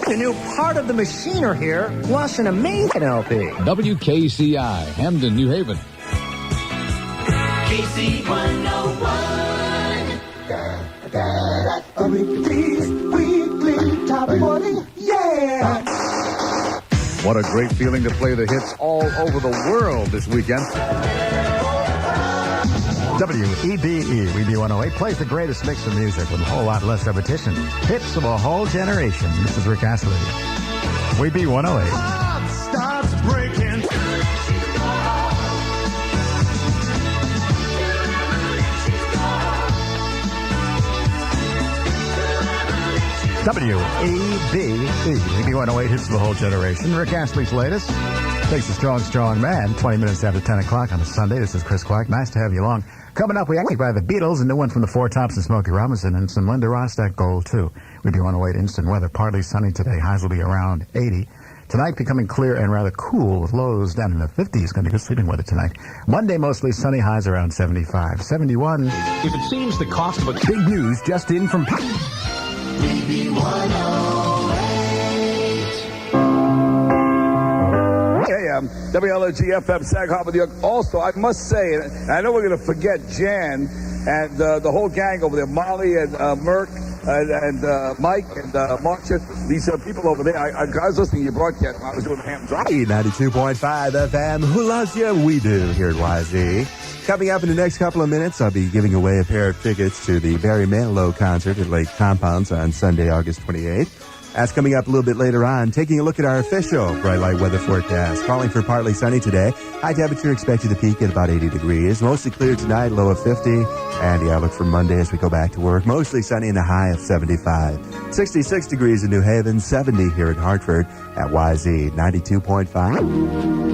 A new part of the machine are here, plus an amazing LP. WKCI, Hamden, New Haven. KC 101. A repeat weekly top 40, yeah! What a great feeling to play the hits all over the world this weekend. WEBE, WEBE 108, plays the greatest mix of music with a whole lot less repetition. Hits of a whole generation. This is Rick Astley. WEBE 108. Heart starts breaking. WEBE, WEBE 108 hits the whole generation. Rick Astley's latest. Takes a strong, strong man. 20 minutes after 10 o'clock on a Sunday. This is Chris Clark. Nice to have you along. Coming up, we actually by the Beatles, a new one from the Four Tops and Smokey Robinson, and some Linda Ronstadt Gold, too. WEBE 108 instant weather. Partly sunny today. Highs will be around 80. Tonight becoming clear and rather cool with lows down in the 50s. Going to be good sleeping weather tonight. Monday mostly sunny, highs around 75. 71. If it seems the cost of a Big news just in from... WEBE 108. Hey, WLOG FM SAG Harbor, New York. Also, I must say, and I know we're going to forget Jan and the whole gang over there, Molly and Merck and Mike and Marcia, these people over there. I was listening to your broadcast when I was doing the ham drive. 92.5 FM. Who loves you? We do here at YZ. Coming up in the next couple of minutes, I'll be giving away a pair of tickets to the Barry Manilow concert at Lake Compounce on Sunday, August 28th. That's coming up a little bit later on. Taking a look at our official bright light weather forecast. Calling for partly sunny today. High temperature expected to peak at about 80 degrees. Mostly clear tonight, low of 50. And the outlook for Monday as we go back to work. Mostly sunny and a high of 75. 66 degrees in New Haven, 70 here in Hartford at YZ 92.5.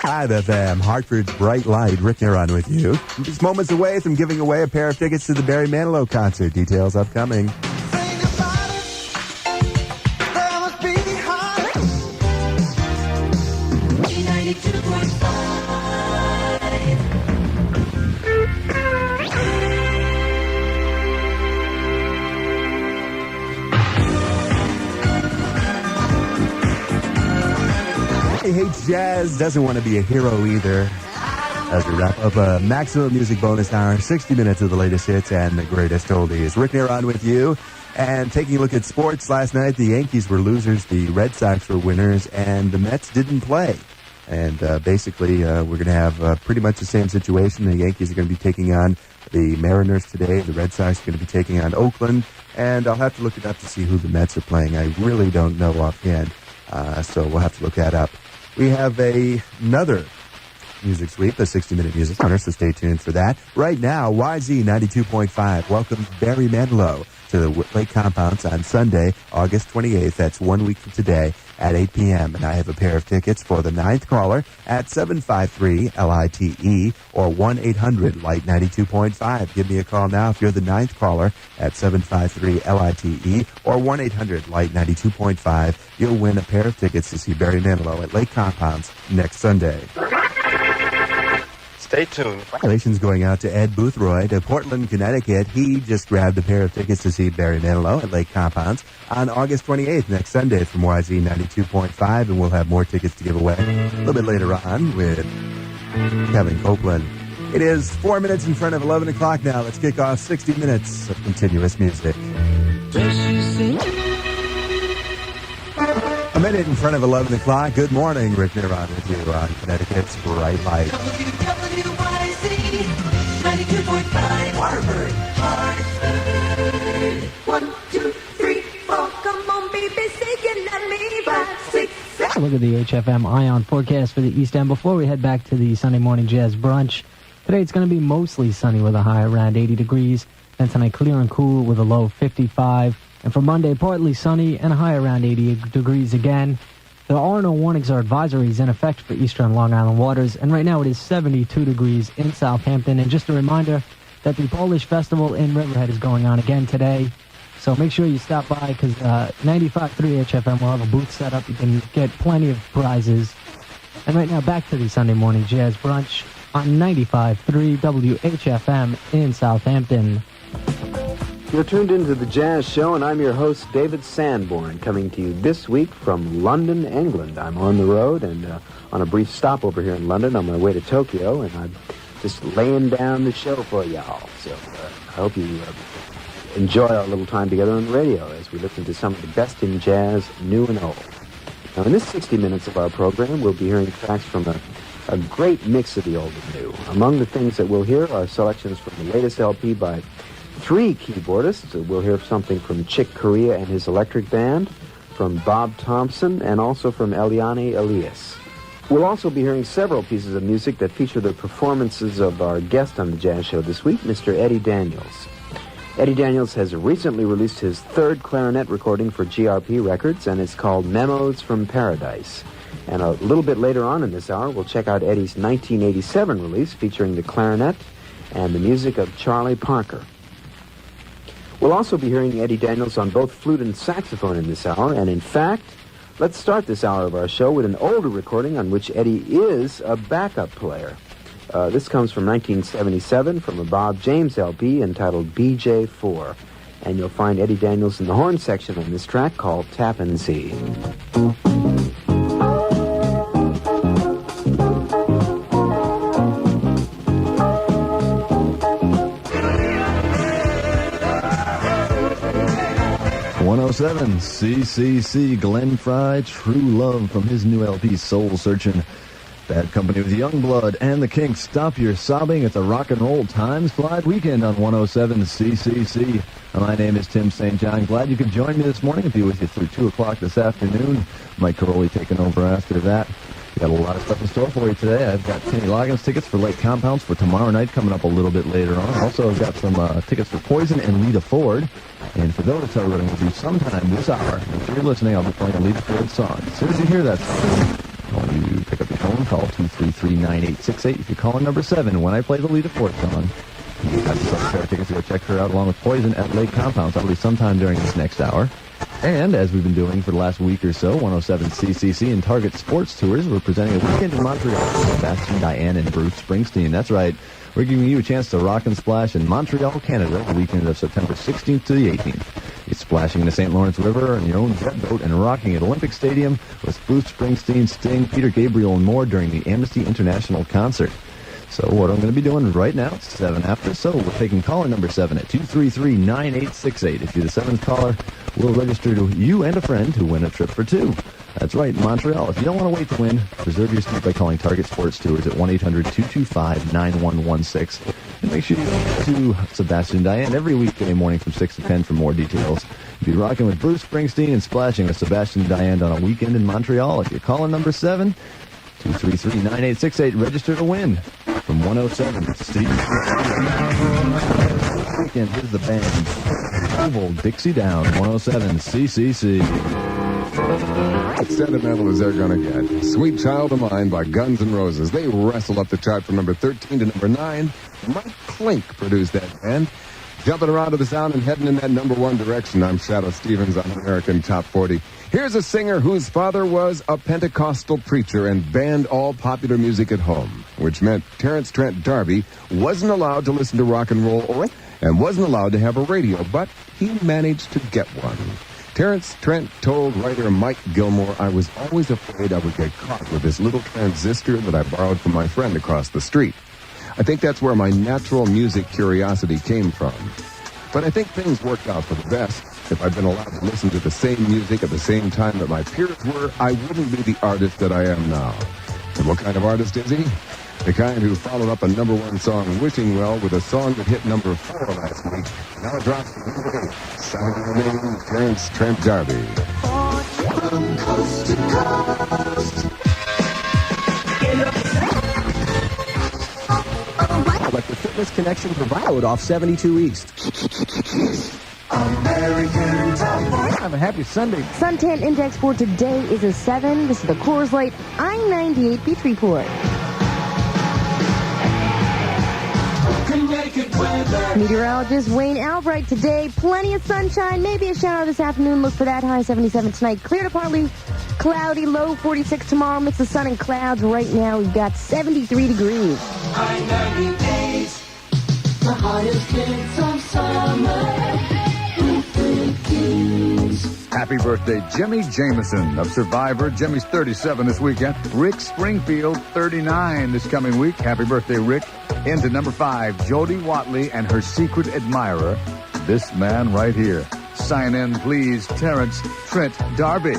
5 FM, Hartford's Bright Light. Rick Neron with you. Just moments away from giving away a pair of tickets to the Barry Manilow concert. Details upcoming. He hates jazz, doesn't want to be a hero either. As we wrap up a maximum music bonus hour, 60 minutes of the latest hits and the greatest oldies. Rick Neron with you. And taking a look at sports last night, the Yankees were losers, the Red Sox were winners, and the Mets didn't play. And basically, we're going to have pretty much the same situation. The Yankees are going to be taking on the Mariners today. The Red Sox are going to be taking on Oakland. And I'll have to look it up to see who the Mets are playing. I really don't know offhand, so we'll have to look that up. We have another music sweep, the 60-minute music corner, so stay tuned for that. Right now, YZ 92.5 welcomes Barry Manilow to the Lake Compounce on Sunday, August 28th. That's 1 week from today at 8 p.m. And I have a pair of tickets for the 9th caller at 753-LITE or 1-800-LIGHT 92.5. Give me a call now if you're the 9th caller at 753-LITE or 1-800-LIGHT 92.5. You'll win a pair of tickets to see Barry Manilow at Lake Compounce next Sunday. Stay tuned. Congratulations going out to Ed Boothroyd of Portland, Connecticut. He just grabbed a pair of tickets to see Barry Manilow at Lake Compounce on August 28th, next Sunday from YZ 92.5, and we'll have more tickets to give away a little bit later on with Kevin Copeland. It is 4 minutes in front of 11 o'clock now. Let's kick off 60 minutes of continuous music. A minute in front of 11 o'clock. Good morning. Rick Neron with you on Connecticut's Bright Light. WWYZ 92.5 Hartford. 1, 2, 3, 4. Come on, baby, say you love me. 5, 6, 7. Look at the HFM Ion forecast for the East End. Before we head back to the Sunday morning jazz brunch, today it's going to be mostly sunny with a high around 80 degrees. Then tonight clear and cool with a low of 55. And for Monday, partly sunny and a high around 80 degrees again. There are no warnings or advisories in effect for eastern Long Island waters. And right now it is 72 degrees in Southampton. And just a reminder that the Polish Festival in Riverhead is going on again today. So make sure you stop by because 95.3 HFM will have a booth set up. You can get plenty of prizes. And right now back to the Sunday morning jazz brunch on 95.3 WHFM in Southampton. You're tuned into the Jazz Show, and I'm your host, David Sanborn, coming to you this week from London, England. I'm on the road and on a brief stop over here in London on my way to Tokyo, and I'm just laying down the show for y'all. So I hope you enjoy our little time together on the radio as we listen to some of the best in jazz, new and old. Now, in this 60 minutes of our program, we'll be hearing tracks from a great mix of the old and new. Among the things that we'll hear are selections from the latest LP by 3 keyboardists. We'll hear something from Chick Corea and his electric band, from Bob Thompson, and also from Eliane Elias. We'll also be hearing several pieces of music that feature the performances of our guest on the Jazz Show this week, Mr. Eddie Daniels. Eddie Daniels has recently released his 3rd clarinet recording for GRP Records, and it's called Memos from Paradise. And a little bit later on in this hour, we'll check out Eddie's 1987 release featuring the clarinet and the music of Charlie Parker. We'll also be hearing Eddie Daniels on both flute and saxophone in this hour, and in fact, let's start this hour of our show with an older recording on which Eddie is a backup player. This comes from 1977 from a Bob James LP entitled BJ4, and you'll find Eddie Daniels in the horn section on this track called Tappan Zee. 107 CCC, Glenn Fry, True Love from his new LP, Soul Searchin'. Bad Company with Youngblood and the Kinks. Stop your sobbing. It's a rock and roll Times Flight weekend on 107 CCC. My name is Tim St. John. Glad you could join me this morning. I'll be with you through 2 o'clock this afternoon. Mike Caroli taking over after that. Got a lot of stuff in store for you today. I've got Kenny Loggins tickets for Lake Compounds for tomorrow night coming up a little bit later on. Also, I've got some tickets for Poison and Lita Ford. And for those, I'm going to do sometime this hour. If you're listening, I'll be playing a Lita Ford song. As soon as you hear that song, I want you to pick up your phone, call 233-9868. If you're calling number 7, when I play the Lita Ford song, you have some pair of tickets to go check her out along with Poison at Lake Compounds. That'll be sometime during this next hour. And as we've been doing for the last week or so, 107 CCC and Target Sports Tours, we're presenting a weekend in Montreal with Sebastian Diane and Bruce Springsteen. That's right. We're giving you a chance to rock and splash in Montreal, Canada, the weekend of September 16th to the 18th. It's splashing in the St. Lawrence River in your own jet boat and rocking at Olympic Stadium with Bruce Springsteen, Sting, Peter Gabriel, and more during the Amnesty International concert. So what I'm going to be doing right now, it's 7 after, so we're taking caller number 7 at 233-9868. If you're the 7th caller, we'll register to you and a friend to win a trip for 2. That's right, Montreal. If you don't want to wait to win, reserve your seat by calling Target Sports Tours at 1-800-225-9116. And make sure you go to Sebastian Diane every weekday morning from 6 to 10 for more details. You'll be rocking with Bruce Springsteen and splashing with Sebastian Diane on a weekend in Montreal. If you're calling number 7, 233-9868, register to win. From 107 weekend, here's the band Oval Dixie Down, 107 CCC. As sentimental as they're gonna get. Sweet Child of Mine by Guns N' Roses. They wrestled up the chart from number 13 to number 9. Mike Klink produced that band. Jumping around to the sound and heading in that number 1 direction, I'm Shadow Stevens on American Top 40. Here's a singer whose father was a Pentecostal preacher and banned all popular music at home, which meant Terrence Trent D'Arby wasn't allowed to listen to rock and roll and wasn't allowed to have a radio, but he managed to get one. Terrence Trent told writer Mike Gilmore, "I was always afraid I would get caught with this little transistor that I borrowed from my friend across the street. I think that's where my natural music curiosity came from. But I think things worked out for the best. If I'd been allowed to listen to the same music at the same time that my peers were, I wouldn't be the artist that I am now." And what kind of artist is he? The kind who followed up a number 1 song, Wishing Well, with a song that hit number 4 last week. Now it drops to number 8. Signing the name, Terrence Trent D'Arby. From coast to coast. Like the Fitness Connection provider off 72 East. American Top 40. Have a happy Sunday. Suntan Index for today is a 7. This is the Coors Light I-98 Beach Report. Connecticut weather. Meteorologist Wayne Albright today. Plenty of sunshine, maybe a shower this afternoon. Look for that. High 77 tonight. Clear to partly cloudy, low 46 tomorrow. Mix of sun and clouds. Right now we've got 73 degrees. I-98, the hottest hits of summer. Happy birthday, Jimmy Jameson of Survivor. Jimmy's 37 this weekend. Rick Springfield, 39 this coming week. Happy birthday, Rick. Into number 5, Jody Watley and her secret admirer, this man right here. Sign in, please, Terrence Trent Darby.